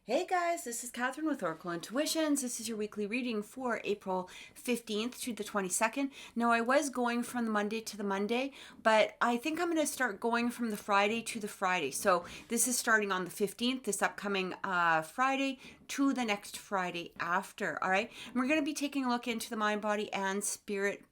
Hey guys, this is Catherine with Oracle Intuitions. This is your weekly reading for April 15th to the 22nd. Now, I was going from the Monday to the Monday, but I think I'm going to start going from the Friday to the Friday. So this is starting on the 15th, this upcoming Friday, to the next Friday after. All right. And we're going to be taking a look into the mind, body, and spirit,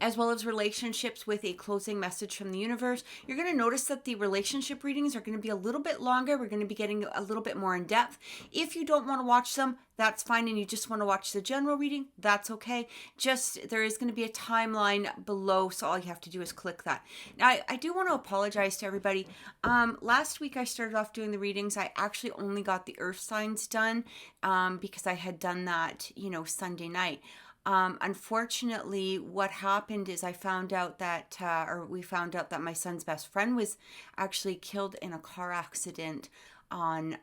as well as relationships with a closing message from the universe. You're going to notice that the relationship readings are going to be a little bit longer. We're going to be getting a little bit more in depth. If you don't want to watch them, that's fine, and you just want to watch the general reading, that's okay. Just there is going to be a timeline below, so all you have to do is click that. Now, I do want to apologize to everybody. Last week I started off doing the readings. I actually only got the earth signs done because I had done that, Sunday night. Unfortunately, what happened is I found out that, we found out that my son's best friend was actually killed in a car accident on,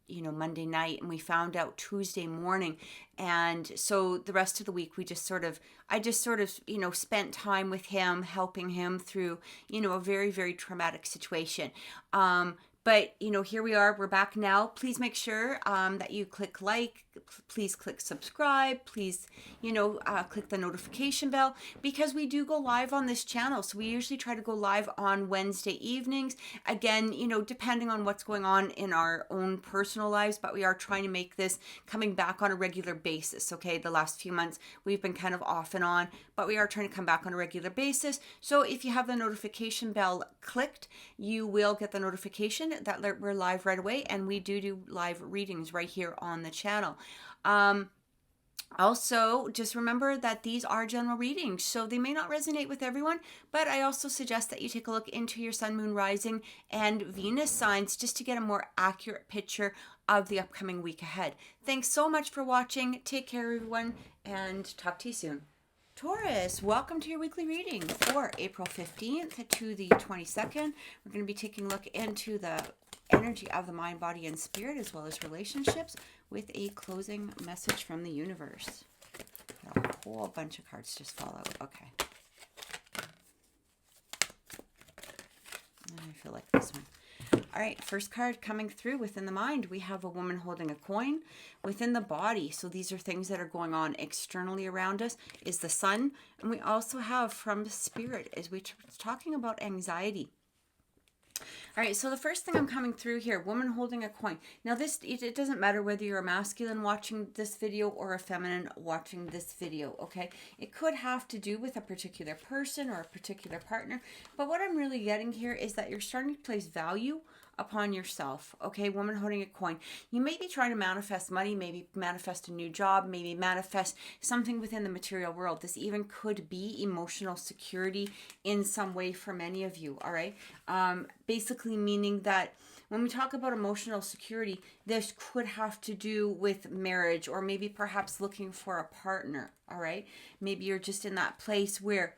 Monday night, and we found out Tuesday morning. And so the rest of the week, I just sort of, spent time with him, helping him through, a very, very traumatic situation. But, here we are. We're back now. Please make sure that you click like. Please click subscribe. Please, click the notification bell, because we do go live on this channel. So we usually try to go live on Wednesday evenings. Again, depending on what's going on in our own personal lives, but we are trying to make this coming back on a regular basis. Okay. The last few months, we've been kind of off and on, but we are trying to come back on a regular basis. So if you have the notification bell clicked, you will get the notification that we're live right away, and we do live readings right here on the channel. Also, just remember that these are general readings, so they may not resonate with everyone, but I also suggest that you take a look into your sun, moon, rising, and Venus signs just to get a more accurate picture of the upcoming week ahead. Thanks so much for watching. Take care, everyone, and talk to you soon. Taurus, welcome to your weekly reading for April 15th to the 22nd. We're going to be taking a look into the energy of the mind, body, and spirit, as well as relationships, with a closing message from the universe. A whole bunch of cards just fall out. Okay. I feel like this one. All right, first card coming through within the mind, we have a woman holding a coin. Within the body, so these are things that are going on externally around us, is the sun. And we also have from spirit, as we're talking about anxiety. All right, so the first thing I'm coming through here, woman holding a coin. Now it doesn't matter whether you're a masculine watching this video or a feminine watching this video, okay? It could have to do with a particular person or a particular partner, but what I'm really getting here is that you're starting to place value upon yourself, okay? Woman holding a coin. You may be trying to manifest money, maybe manifest a new job, maybe manifest something within the material world. This even could be emotional security in some way for many of you, all right? Basically meaning that when we talk about emotional security, this could have to do with marriage, or maybe perhaps looking for a partner, all right? Maybe you're just in that place where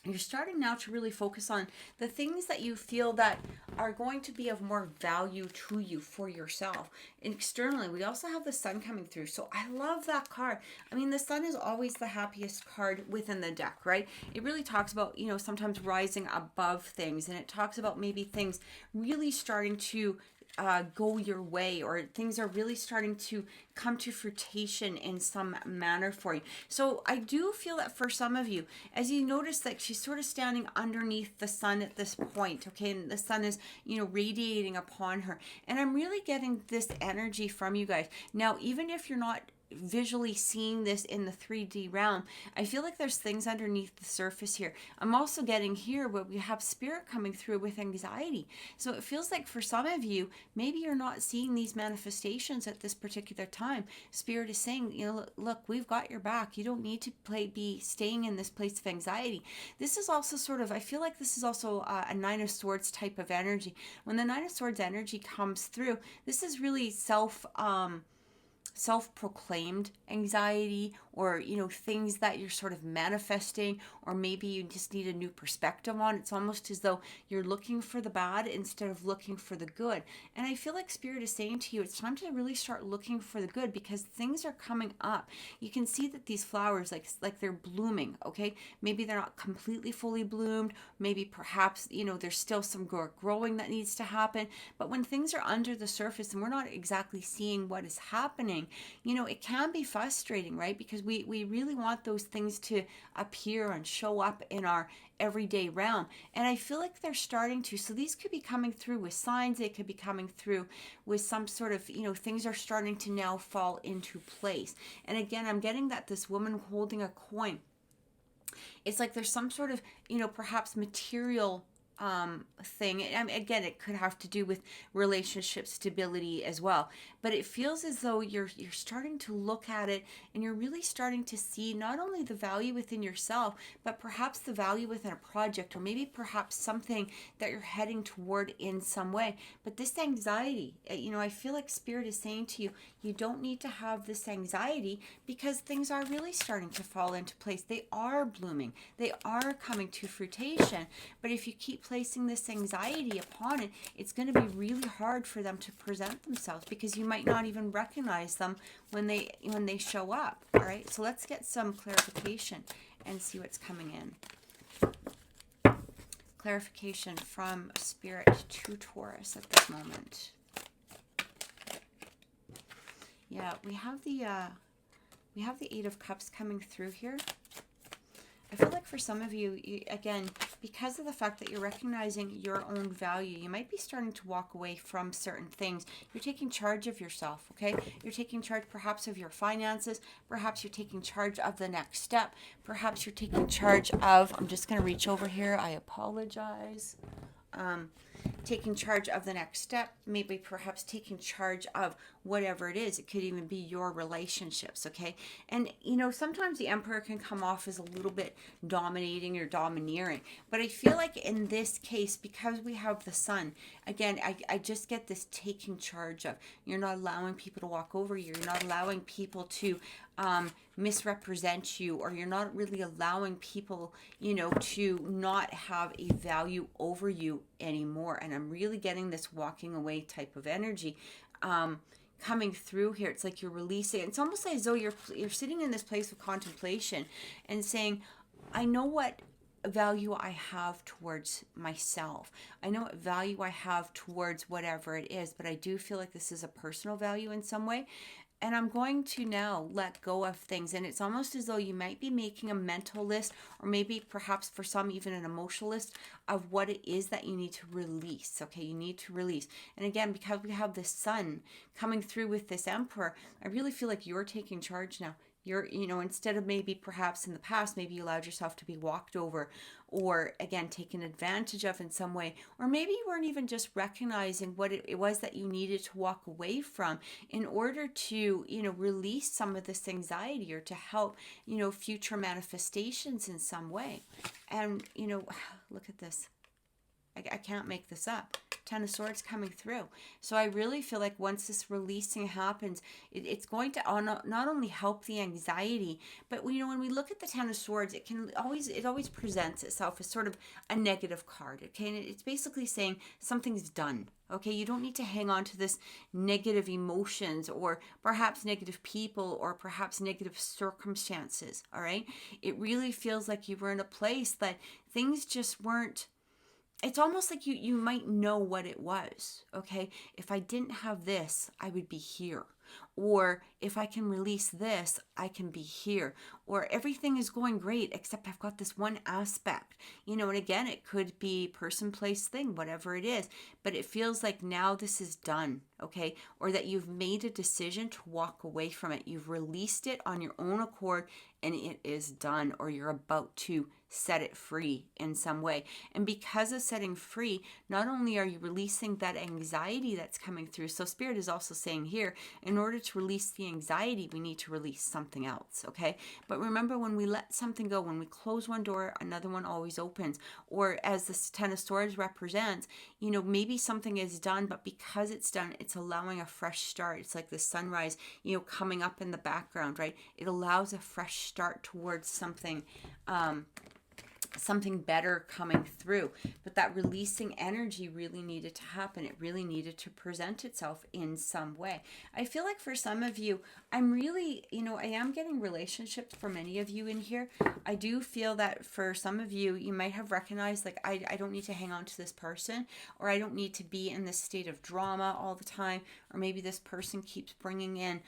you're starting now to really focus on the things that you feel that are going to be of more value to you for yourself. And externally, we also have the sun coming through. So I love that card. I mean, the sun is always the happiest card within the deck, right? It really talks about, sometimes rising above things. And it talks about maybe things really starting to go your way, or things are really starting to come to fruition in some manner for you. So I do feel that for some of you, as you notice that she's sort of standing underneath the sun at this point, okay, and the sun is, radiating upon her. And I'm really getting this energy from you guys. Now, even if you're not visually seeing this in the 3D realm, I feel like there's things underneath the surface here. I'm also getting here where we have spirit coming through with anxiety. So it feels like for some of you, maybe you're not seeing these manifestations at this particular time. Spirit is saying, look, we've got your back. You don't need to be staying in this place of anxiety. This is also sort of, I feel like this is also a Nine of Swords type of energy. When the Nine of Swords energy comes through, this is really self-proclaimed anxiety, or, you know, things that you're sort of manifesting, or maybe you just need a new perspective on. It's almost as though you're looking for the bad instead of looking for the good. And I feel like Spirit is saying to you, it's time to really start looking for the good, because things are coming up. You can see that these flowers, like they're blooming, okay? Maybe they're not completely fully bloomed. Maybe perhaps, you know, there's still some growing that needs to happen. But when things are under the surface and we're not exactly seeing what is happening, you know, it can be frustrating, right? Because we really want those things to appear and show up in our everyday realm. And I feel like they're starting to. So these could be coming through with signs. They could be coming through with some sort of, you know, things are starting to now fall into place. And again, I'm getting that this woman holding a coin, it's like there's some sort of, you know, perhaps material thing. And again, it could have to do with relationship stability as well. But it feels as though you're starting to look at it, and you're really starting to see not only the value within yourself, but perhaps the value within a project, or maybe perhaps something that you're heading toward in some way. But this anxiety, you know, I feel like Spirit is saying to you, you don't need to have this anxiety, because things are really starting to fall into place. They are blooming. They are coming to fruition. But if you keep placing this anxiety upon it, it's going to be really hard for them to present themselves, because you might not even recognize them when they show up. All right, so let's get some clarification and see what's coming in. Clarification from Spirit to Taurus at this moment. Yeah, we have the Eight of Cups coming through here. I feel like for some of you, again, because of the fact that you're recognizing your own value, you might be starting to walk away from certain things. You're taking charge of yourself, okay? You're taking charge perhaps of your finances. Perhaps you're taking charge of the next step. Perhaps you're taking charge of, I'm just going to reach over here. I apologize. Taking charge of the next step, maybe perhaps taking charge of whatever it is. It could even be your relationships, okay? And, you know, sometimes the Emperor can come off as a little bit dominating or domineering. But I feel like in this case, because we have the Sun, again, I just get this taking charge of, you're not allowing people to walk over you. You're not allowing people to misrepresent you, or you're not really allowing people, you know, to not have a value over you anymore. And I'm really getting this walking away type of energy coming through here. It's like you're releasing. It's almost as though you're sitting in this place of contemplation and saying, I know what value I have towards myself. I know what value I have towards whatever it is, but I do feel like this is a personal value in some way. And I'm going to now let go of things. And it's almost as though you might be making a mental list, or maybe perhaps for some even an emotional list of what it is that you need to release. Okay, you need to release. And again, because we have the Sun coming through with this Emperor, I really feel like you're taking charge now. You're, you know, instead of maybe perhaps in the past, maybe you allowed yourself to be walked over, or again, taken advantage of in some way, or maybe you weren't even just recognizing what it was that you needed to walk away from in order to, you know, release some of this anxiety, or to help, you know, future manifestations in some way. And, you know, look at this. I can't make this up. Ten of Swords coming through. So I really feel like once this releasing happens, it's going to not only help the anxiety, but you know, when we look at the Ten of Swords, it always presents itself as sort of a negative card. Okay, and it's basically saying something's done. Okay, you don't need to hang on to this negative emotions, or perhaps negative people, or perhaps negative circumstances. All right, it really feels like you were in a place that things just weren't. It's almost like you might know what it was, okay? If I didn't have this, I would be here. Or if I can release this, I can be here. Or everything is going great, except I've got this one aspect. You know, and again, it could be person, place, thing, whatever it is. But it feels like now this is done, okay? Or that you've made a decision to walk away from it. You've released it on your own accord, and it is done. Or you're about to set it free in some way. And because of setting free, not only are you releasing that anxiety that's coming through, so Spirit is also saying here, in order to release the anxiety, we need to release something else, okay? But But remember, when we let something go, when we close one door, another one always opens. Or as this Ten of Swords represents, maybe something is done, but because it's done, it's allowing a fresh start. It's like the sunrise, coming up in the background, right? It allows a fresh start towards something better coming through. But that releasing energy really needed to happen. It really needed to present itself in some way. I feel like for some of you, I'm really, I am getting relationships for many of you in here. I do feel that for some of you, you might have recognized, like, I don't need to hang on to this person, or I don't need to be in this state of drama all the time, or maybe this person keeps bringing in,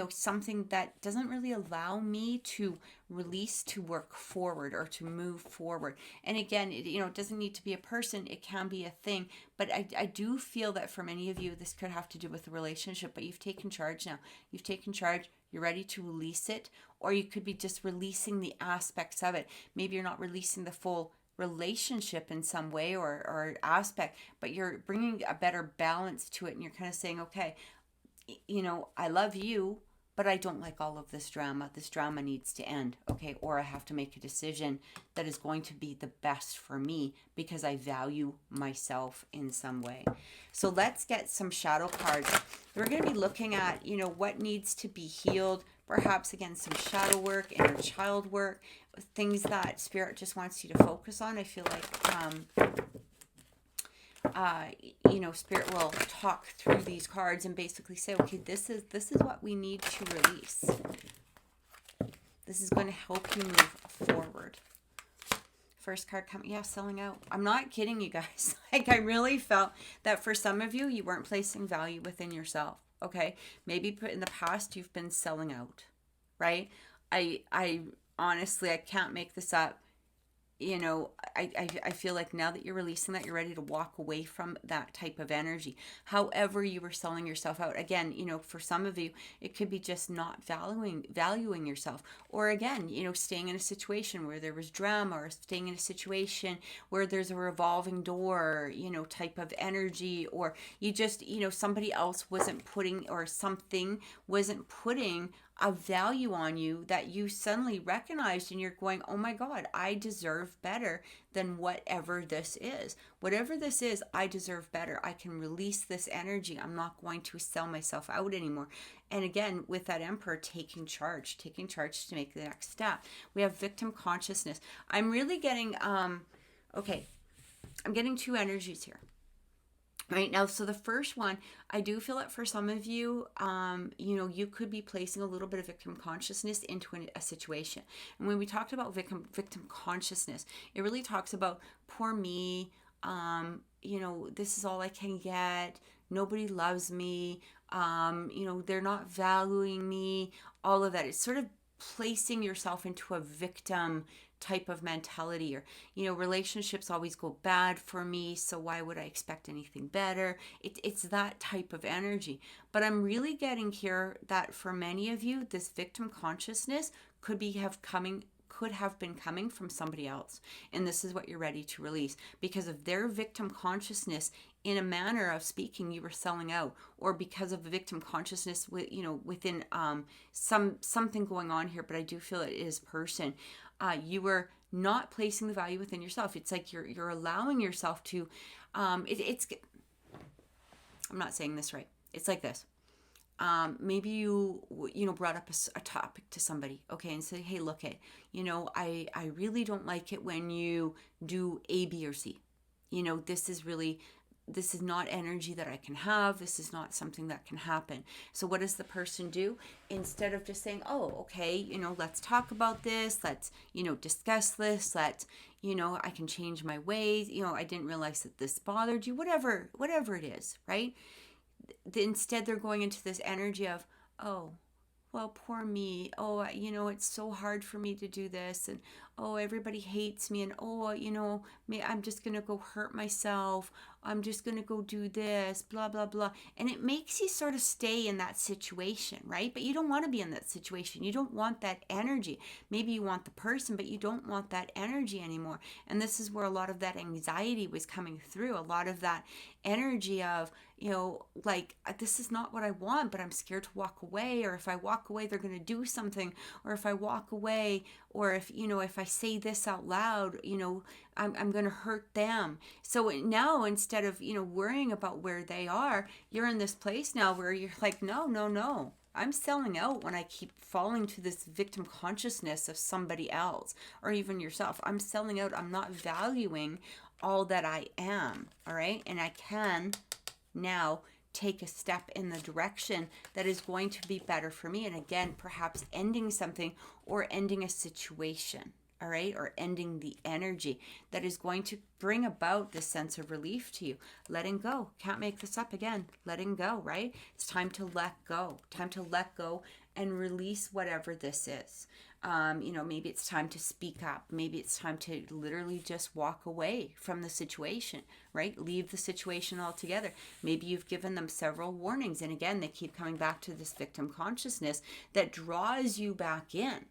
something that doesn't really allow me to release, to work forward, or to move forward. And again, it doesn't need to be a person, it can be a thing. But I do feel that for many of you, this could have to do with the relationship, but you've taken charge now. You've taken charge, you're ready to release it, or you could be just releasing the aspects of it. Maybe you're not releasing the full relationship in some way or aspect, but you're bringing a better balance to it, and you're kind of saying, okay, I love you, but I don't like all of this drama. This drama needs to end, okay? Or I have to make a decision that is going to be the best for me because I value myself in some way. So let's get some shadow cards. We're going to be looking at, what needs to be healed. Perhaps, again, some shadow work, inner child work, things that Spirit just wants you to focus on. I feel like Spirit will talk through these cards and basically say, okay, this is what we need to release. This is going to help you move forward. First card coming, selling out. I'm not kidding you guys. Like, I really felt that for some of you, you weren't placing value within yourself. Okay, maybe in the past you've been selling out, right? I honestly, I can't make this up. I feel like now that you're releasing that, you're ready to walk away from that type of energy. However, you were selling yourself out. Again, for some of you, it could be just not valuing yourself. Or again, staying in a situation where there was drama, or staying in a situation where there's a revolving door, type of energy, or you just, somebody else wasn't putting, or something wasn't putting a value on you that you suddenly recognized, and you're going, oh my God, I deserve better than whatever this is. Whatever this is, I deserve better. I can release this energy. I'm not going to sell myself out anymore. And again, with that Emperor, taking charge to make the next step. We have victim consciousness. I'm really getting, I'm getting two energies here. Right now, so the first one, I do feel that for some of you, you could be placing a little bit of victim consciousness into a situation. And when we talked about victim consciousness, it really talks about poor me. This is all I can get. Nobody loves me. They're not valuing me. All of that. It's sort of placing yourself into a victim type of mentality, or relationships always go bad for me, so why would I expect anything better? It's that type of energy. But I'm really getting here that for many of you, this victim consciousness could have been coming from somebody else, and this is what you're ready to release because of their victim consciousness. In a manner of speaking, you were selling out, or because of victim consciousness within something going on here. But I do feel it is person. You were not placing the value within yourself. It's like you're allowing yourself to. I'm not saying this right. It's like this. Maybe you brought up a topic to somebody, okay, and say, hey, look it, I really don't like it when you do A, B, or C. This is not energy that I can have. This is not something that can happen. So what does the person do? Instead of just saying, oh, okay, let's talk about this. Let's, discuss this. Let's, I can change my ways. I didn't realize that this bothered you, whatever it is, right? Instead, they're going into this energy of, oh, well, poor me. Oh, it's so hard for me to do this. And, oh, everybody hates me. And, oh, I'm just going to go hurt myself. I'm just going to go do this, blah, blah, blah. And it makes you sort of stay in that situation, right? But you don't want to be in that situation. You don't want that energy. Maybe you want the person, but you don't want that energy anymore. And this is where a lot of that anxiety was coming through, a lot of that energy of, like, this is not what I want, but I'm scared to walk away. Or if I walk away, they're going to do something. Or if I walk away, or if I say this out loud, I'm going to hurt them. So now, instead of, worrying about where they are, you're in this place now where you're like, no. I'm selling out when I keep falling to this victim consciousness of somebody else or even yourself. I'm selling out. I'm not valuing all that I am. All right. And I can now take a step in the direction that is going to be better for me. And again, perhaps ending something or ending a situation. All right, or ending the energy that is going to bring about this sense of relief to you. Letting go. Can't make this up again. Letting go, right? It's time to let go. Time to let go and release whatever this is. Maybe it's time to speak up. Maybe it's time to literally just walk away from the situation, right? Leave the situation altogether. Maybe you've given them several warnings. And again, they keep coming back to this victim consciousness that draws you back in,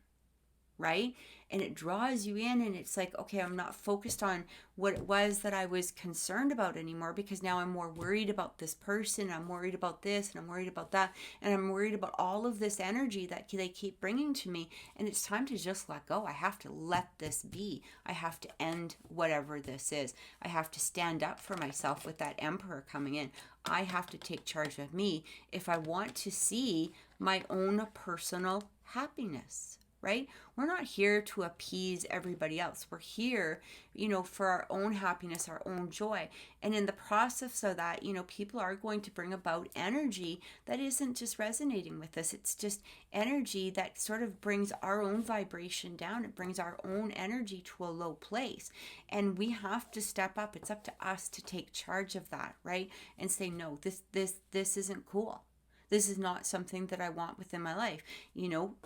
right? And it draws you in, and it's like, okay, I'm not focused on what it was that I was concerned about anymore, because now I'm more worried about this person, I'm worried about this, and I'm worried about that, and I'm worried about all of this energy that they keep bringing to me. And it's time to just let go. I have to let this be. I have to end whatever this is. I have to stand up for myself with that Emperor coming in. I have to take charge of me if I want to see my own personal happiness. Right? We're not here to appease everybody else. We're here, for our own happiness, our own joy. And in the process of that, people are going to bring about energy that isn't just resonating with us. It's just energy that sort of brings our own vibration down. It brings our own energy to a low place. And we have to step up. It's up to us to take charge of that, right? And say, no, this isn't cool. This is not something that I want within my life.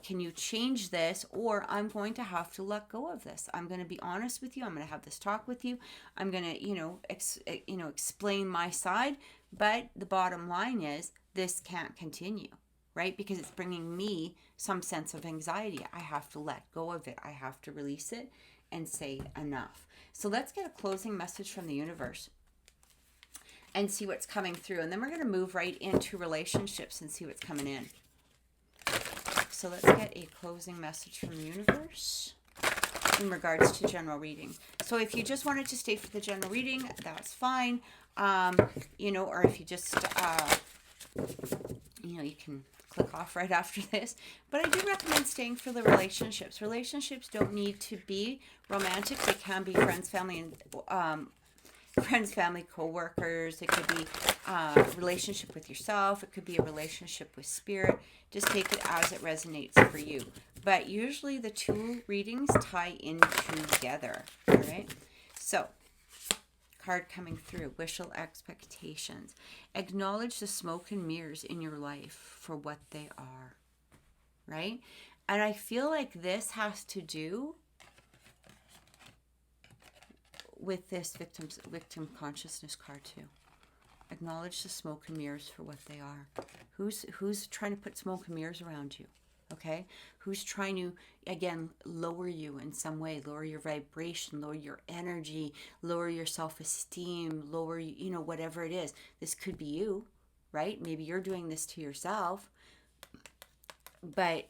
Can you change this? Or I'm going to have to let go of this. I'm going to be honest with you. I'm going to have this talk with you. I'm going to, explain my side. But the bottom line is this can't continue, right? Because it's bringing me some sense of anxiety. I have to let go of it. I have to release it and say enough. So let's get a closing message from the universe and see what's coming through. And then we're going to move right into relationships and see what's coming in. So let's get a closing message from the universe in regards to general reading. So if you just wanted to stay for the general reading, that's fine. Or if you just, you can click off right after this. But I do recommend staying for the relationships. Relationships don't need to be romantic. They can be friends, family, and co-workers. It could be a relationship with yourself. It could be a relationship with spirit. Just take it as it resonates for you. But usually the two readings tie in together. All right. So, card coming through. Wishful expectations. Acknowledge the smoke and mirrors in your life for what they are. Right? And I feel like this has to do with this victim consciousness card too. Acknowledge the smoke and mirrors for what they are. Who's trying to put smoke and mirrors around you? Okay? Who's trying to, again, lower you in some way, lower your vibration, lower your energy, lower your self-esteem, lower, whatever it is. This could be you, right? Maybe you're doing this to yourself. But,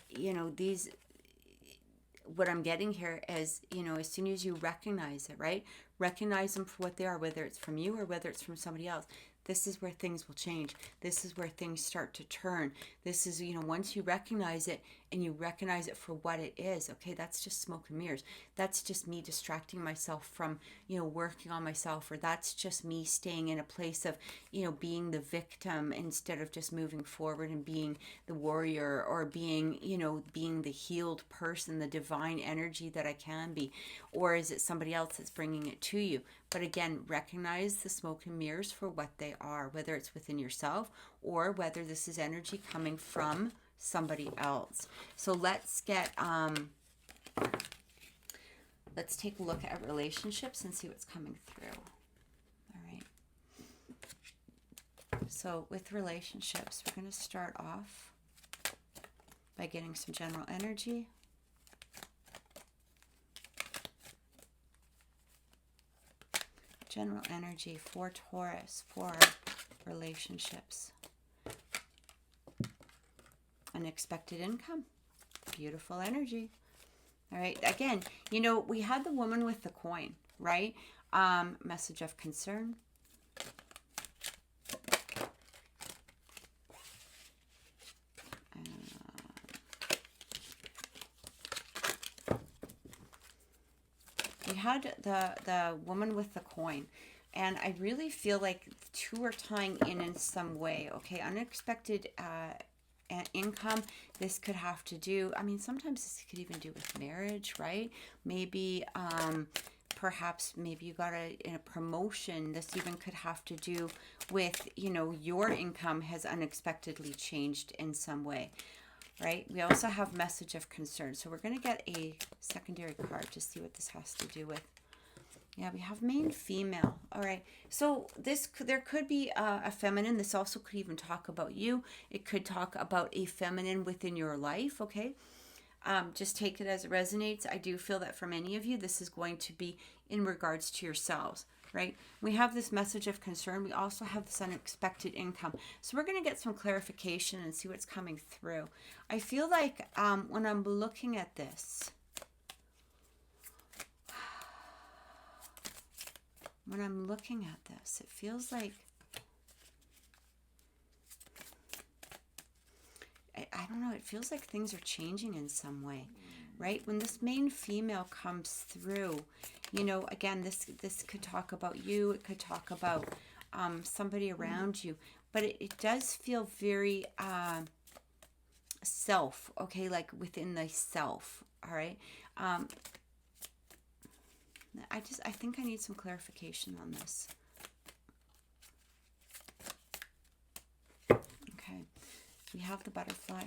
what I'm getting here is, as soon as you recognize it, right? Recognize them for what they are, whether it's from you or whether it's from somebody else. This is where things will change. This is where things start to turn. This is, once you recognize it and you recognize it for what it is, okay, that's just smoke and mirrors. That's just me distracting myself from, working on myself, or that's just me staying in a place of, being the victim instead of just moving forward and being the warrior, or being, being the healed person, the divine energy that I can be. Or is it somebody else that's bringing it to you? But again, recognize the smoke and mirrors for what they are, whether it's within yourself or whether this is energy coming from somebody else. So let's get, let's take a look at relationships and see what's coming through. All right. So with relationships, we're going to start off by getting some general energy. General energy for Taurus, for relationships. Unexpected income. Beautiful energy. All right. Again, you know, we had the woman with the coin, right? Message of concern. We had the woman with the coin, and I really feel like the two are tying in some way. Okay, unexpected income. This could have to do, I mean, sometimes this could even do with marriage, right? Maybe perhaps maybe you got a promotion. This even could have to do with, you know, your income has unexpectedly changed in some way. Right? We also have message of concern. So we're going to get a secondary card to see what this has to do with. Yeah, we have main female. All right. So there could be a feminine. This also could even talk about you. It could talk about a feminine within your life. Okay. Just take it as it resonates. I do feel that for many of you, this is going to be in regards to yourselves. Right? We have this message of concern. We also have this unexpected income. So we're going to get some clarification and see what's coming through. I feel like when I'm looking at this, it feels like, I don't know, it feels like things are changing in some way, right? When this main female comes through, you know, again, this could talk about you. It could talk about somebody around you. But it does feel very self, okay? Like within the self, all right? I think I need some clarification on this. Okay. We have the butterfly.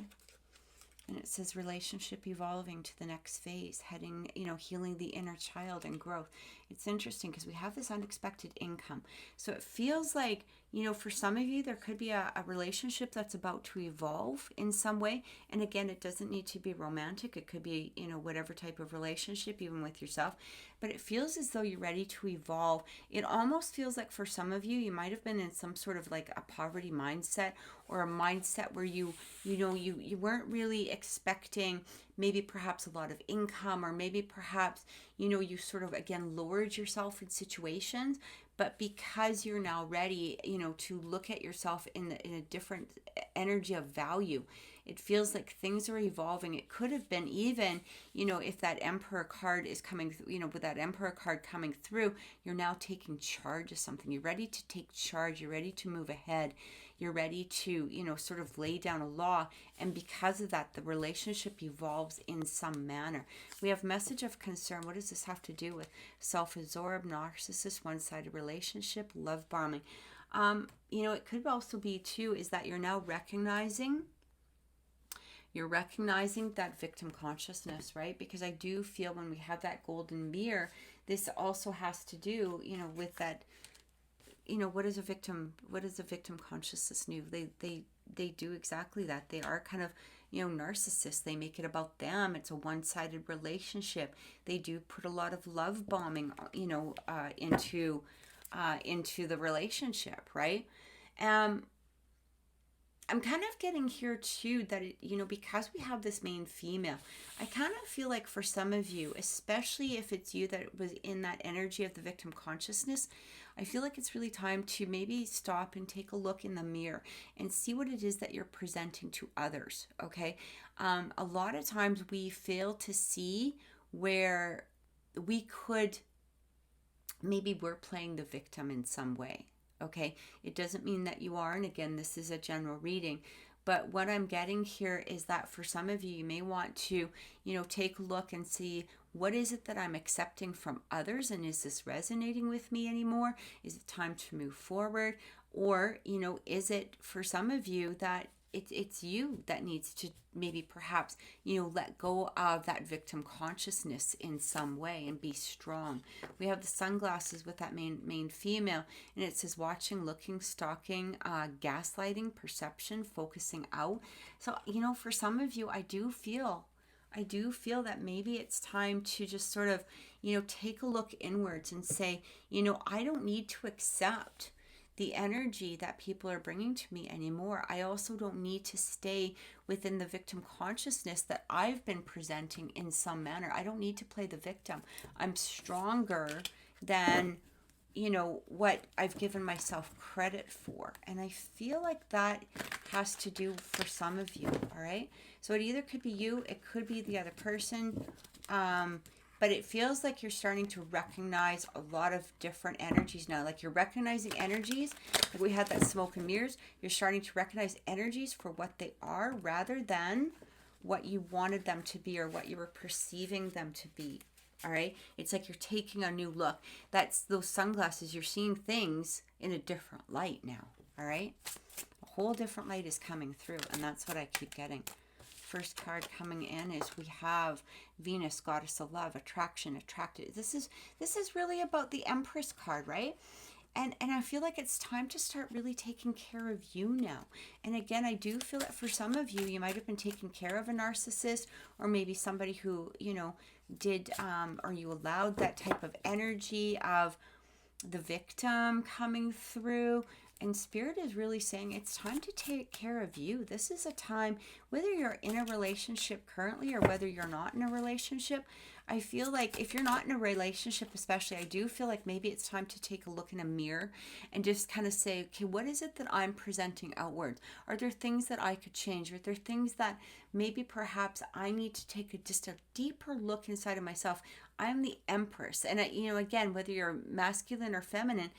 And it says relationship evolving to the next phase, heading, you know, healing the inner child and growth. It's interesting because we have this unexpected income. So it feels like, you know, for some of you, there could be a relationship that's about to evolve in some way. And again, it doesn't need to be romantic. It could be, you know, whatever type of relationship, even with yourself. But it feels as though you're ready to evolve. It almost feels like for some of you, you might have been in some sort of like a poverty mindset, or a mindset where you weren't really expecting maybe perhaps a lot of income, or maybe perhaps, you know, you sort of, again, lowered yourself in situations. But because you're now ready, you know, to look at yourself in a different energy of value, it feels like things are evolving. It could have been even, you know, if that Emperor card is coming, you know, with that Emperor card coming through, you're now taking charge of something. You're ready to take charge. You're ready to move ahead. You're ready to, you know, sort of lay down a law. And because of that, the relationship evolves in some manner. We have message of concern. What does this have to do with? Self-absorbed, narcissist, one-sided relationship, love bombing. You know, it could also be too, is that you're now recognizing that victim consciousness, right? Because I do feel when we have that golden mirror, this also has to do, you know, with that, you know, what is a victim consciousness do? They do exactly that. They are kind of, you know, narcissists. They make it about them. It's a one-sided relationship. They do put a lot of love bombing, you know, into the relationship, right? I'm kind of getting here too that, you know, because we have this main female, I kind of feel like for some of you, especially if it's you that was in that energy of the victim consciousness, I feel like it's really time to maybe stop and take a look in the mirror and see what it is that you're presenting to others, okay? A lot of times we fail to see where we could, maybe we're playing the victim in some way. Okay, it doesn't mean that you are, and again, this is a general reading, but what I'm getting here is that for some of you, you may want to, you know, take a look and see, what is it that I'm accepting from others, and is this resonating with me anymore? Is it time to move forward? Or, you know, is it for some of you that it's you that needs to maybe perhaps, let go of that victim consciousness in some way and be strong. We have the sunglasses with that main female, and it says watching, looking, stalking, gaslighting, perception, focusing out. So, for some of you, I do feel that maybe it's time to just sort of, take a look inwards and say, I don't need to accept the energy that people are bringing to me anymore. I also don't need to stay within the victim consciousness that I've been presenting in some manner. I don't need to play the victim. I'm stronger than, what I've given myself credit for. And I feel like that has to do for some of you, all right? So it either could be you, it could be the other person, but it feels like you're starting to recognize a lot of different energies now. Like you're recognizing energies, like we had that smoke and mirrors. You're starting to recognize energies for what they are rather than what you wanted them to be or what you were perceiving them to be. All right. It's like you're taking a new look. That's those sunglasses. You're seeing things in a different light now. All right. A whole different light is coming through. And that's what I keep getting. First card coming in is we have Venus, goddess of love, attraction, attracted. This is really about the Empress card, right? And I feel like it's time to start really taking care of you now. And again, I do feel that for some of you, you might have been taking care of a narcissist, or maybe somebody who, did, or you allowed that type of energy of the victim coming through. And Spirit is really saying it's time to take care of you. This is a time, whether you're in a relationship currently or whether you're not in a relationship, I feel like if you're not in a relationship especially, I do feel like maybe it's time to take a look in a mirror and just kind of say, okay, what is it that I'm presenting outward? Are there things that I could change? Are there things that maybe perhaps I need to take just a deeper look inside of myself? I'm the Empress. And, again, whether you're masculine or feminine,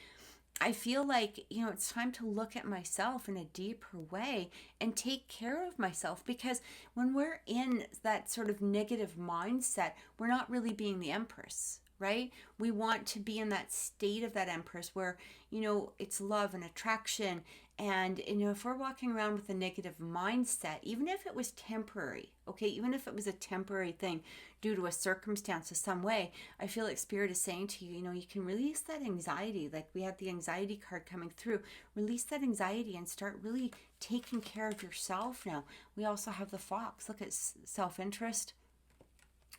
I feel like, it's time to look at myself in a deeper way and take care of myself, because when we're in that sort of negative mindset, we're not really being the Empress, right? We want to be in that state of that Empress where, it's love and attraction. And, if we're walking around with a negative mindset, even if it was temporary, okay, even if it was a temporary thing due to a circumstance of some way, I feel like Spirit is saying to you, you can release that anxiety. Like we had the anxiety card coming through. Release that anxiety and start really taking care of yourself now. We also have the Fox. Look at self-interest,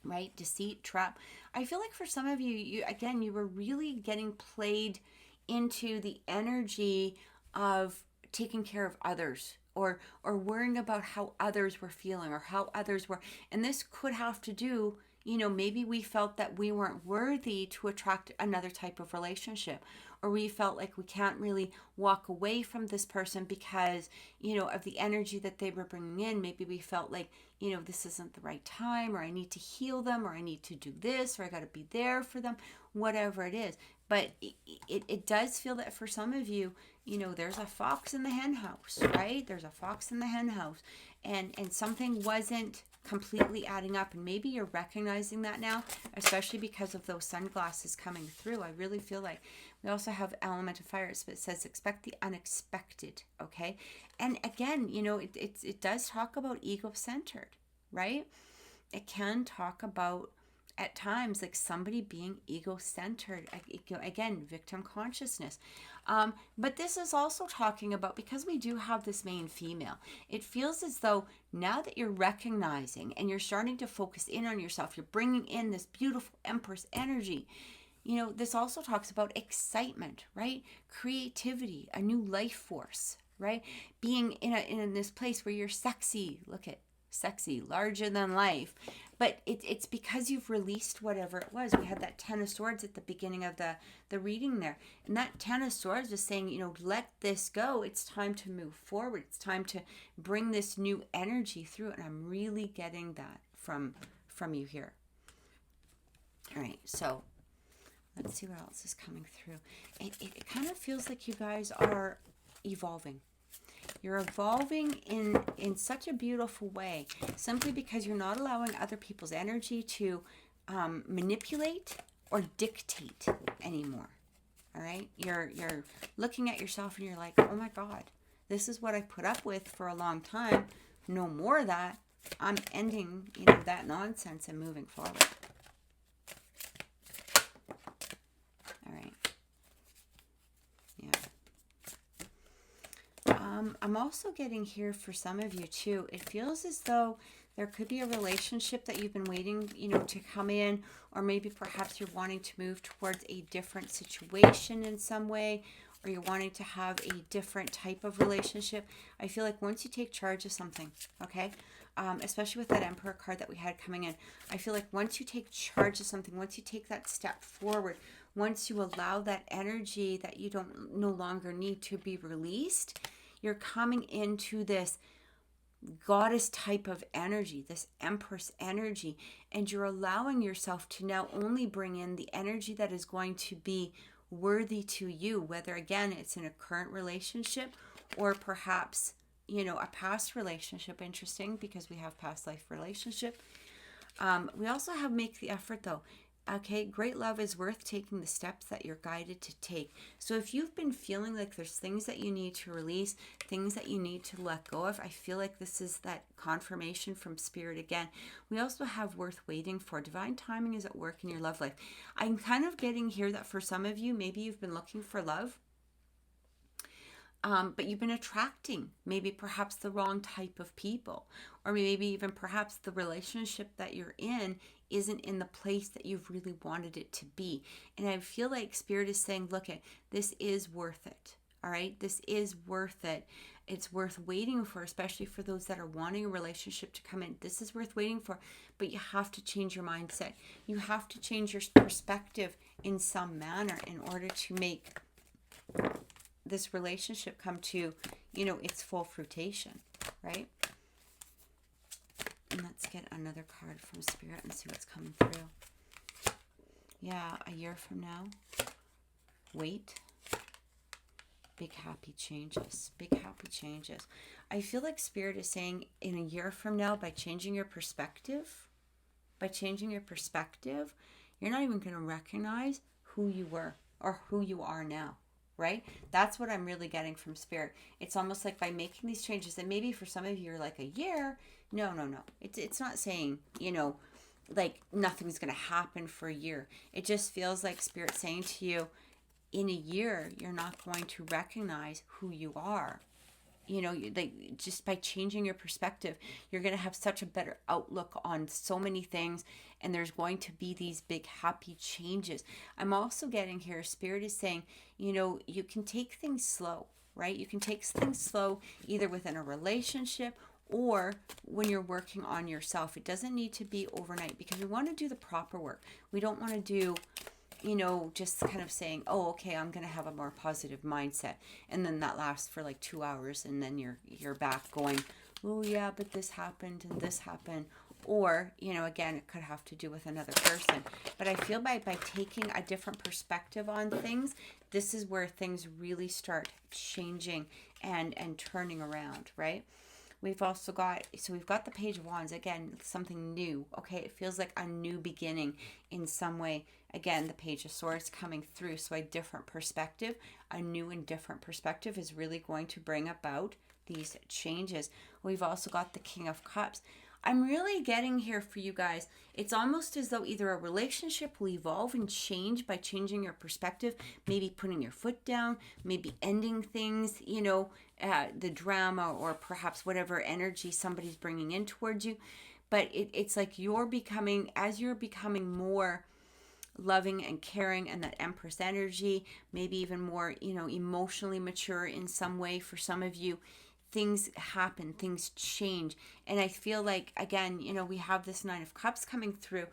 right? Deceit, trap. I feel like for some of you, you were really getting played into the energy of taking care of others, or worrying about how others were feeling or how others were. And this could have to do, maybe we felt that we weren't worthy to attract another type of relationship, or we felt like we can't really walk away from this person because, of the energy that they were bringing in. Maybe we felt like, this isn't the right time, or I need to heal them, or I need to do this, or I got to be there for them, whatever it is. But it does feel that for some of you, there's a fox in the hen house, right? There's a fox in the hen house, and something wasn't completely adding up. And maybe you're recognizing that now, especially because of those sunglasses coming through. I really feel like we also have element of fire. It says expect the unexpected, okay? And again, it does talk about ego-centered, right? It can talk about at times like somebody being ego-centered, again, victim consciousness. But this is also talking about, because we do have this main female, it feels as though now that you're recognizing and you're starting to focus in on yourself, you're bringing in this beautiful Empress energy. This also talks about excitement, right? Creativity, a new life force, right? Being in this place where you're sexy. Look at sexy, larger than life. But it's because you've released whatever it was. We had that Ten of Swords at the beginning of the reading there. And that Ten of Swords is saying, let this go. It's time to move forward. It's time to bring this new energy through. And I'm really getting that from you here. All right, so let's see what else is coming through. It kind of feels like you guys are evolving. You're evolving in such a beautiful way, simply because you're not allowing other people's energy to manipulate or dictate anymore. All right? You're looking at yourself and you're like, oh my God, this is what I put up with for a long time. No more of that. I'm ending, you know, that nonsense and moving forward. All right. Yeah. I'm also getting here for some of you too. It feels as though there could be a relationship that you've been waiting, you know, to come in, or maybe perhaps you're wanting to move towards a different situation in some way, or you're wanting to have a different type of relationship. I feel like once you take charge of something, okay, especially with that Emperor card that we had coming in, I feel like once you take charge of something, once you take that step forward, once you allow that energy that you don't no longer need to be released, you're coming into this goddess type of energy, this empress energy, and you're allowing yourself to now only bring in the energy that is going to be worthy to you, whether again it's in a current relationship or perhaps, you know, a past relationship. Interesting, because we have past life relationship. We also have make the effort though. Okay, great love is worth taking the steps that you're guided to take. So if you've been feeling like there's things that you need to release, things that you need to let go of, I feel like this is that confirmation from Spirit again. We also have worth waiting for. Divine timing is at work in your love life. I'm kind of getting here that for some of you, maybe you've been looking for love, but you've been attracting maybe perhaps the wrong type of people, or maybe even perhaps the relationship that you're in isn't in the place that you've really wanted it to be. And I feel like Spirit is saying, look, this is worth it. All right, this is worth it. It's worth waiting for, especially for those that are wanting a relationship to come in. This is worth waiting for, but you have to change your mindset. You have to change your perspective in some manner in order to make this relationship come to, you know, its full fruition, right? And let's get another card from Spirit and see what's coming through. Yeah, a year from now. Wait. Big happy changes. Big happy changes. I feel like Spirit is saying in a year from now, by changing your perspective, you're not even going to recognize who you were or who you are now. Right? That's what I'm really getting from Spirit. It's almost like by making these changes, and maybe for some of you, you're like a year. No. It's not saying, you know, like nothing's going to happen for a year. It just feels like Spirit saying to you, in a year, you're not going to recognize who you are. You know, like just by changing your perspective, you're going to have such a better outlook on so many things, and there's going to be these big happy changes. I'm also getting here, Spirit is saying, you know, you can take things slow, right? You can take things slow either within a relationship or when you're working on yourself. It doesn't need to be overnight, because we want to do the proper work. We don't want to do, you know, just kind of saying, oh, okay, I'm going to have a more positive mindset. And then that lasts for like 2 hours, and then you're back going, oh yeah, but this happened and this happened. Or, you know, again, it could have to do with another person. But I feel by taking a different perspective on things, this is where things really start changing and turning around, right? We've also got, so we've got the Page of Wands, again, something new, okay? It feels like a new beginning in some way. Again, the Page of Swords coming through, so a different perspective, a new and different perspective is really going to bring about these changes. We've also got the King of Cups. I'm really getting here for you guys. It's almost as though either a relationship will evolve and change by changing your perspective, maybe putting your foot down, maybe ending things, you know, the drama or perhaps whatever energy somebody's bringing in towards you. But it's like as you're becoming more loving and caring, and that Empress energy, maybe even more, you know, emotionally mature in some way for some of you, things happen, things change. And I feel like, again, you know, we have this Nine of Cups coming through,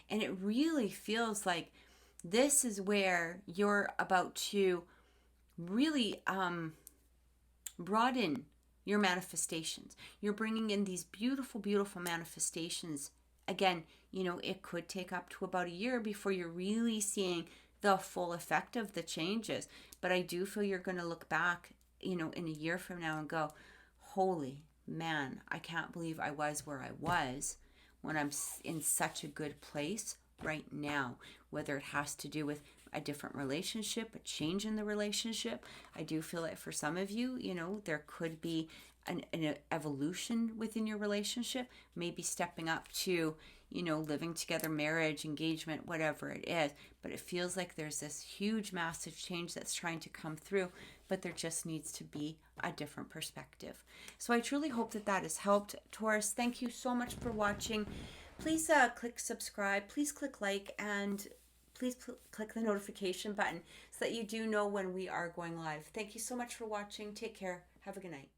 and it really feels like this is where you're about to really broaden your manifestations. You're bringing in these beautiful, beautiful manifestations. Again, you know, it could take up to about a year before you're really seeing the full effect of the changes. But I do feel you're going to look back, you know, in a year from now and go, holy man, I can't believe I was where I was when I'm in such a good place right now. Whether it has to do with a different relationship, a change in the relationship. I do feel like for some of you, you know, there could be an evolution within your relationship, maybe stepping up to, you know, living together, marriage, engagement, whatever it is. But it feels like there's this huge, massive change that's trying to come through, but there just needs to be a different perspective. So I truly hope that that has helped, Taurus. Thank you so much for watching. Please click subscribe, please click like, and please click the notification button so that you do know when we are going live. Thank you so much for watching. Take care. Have a good night.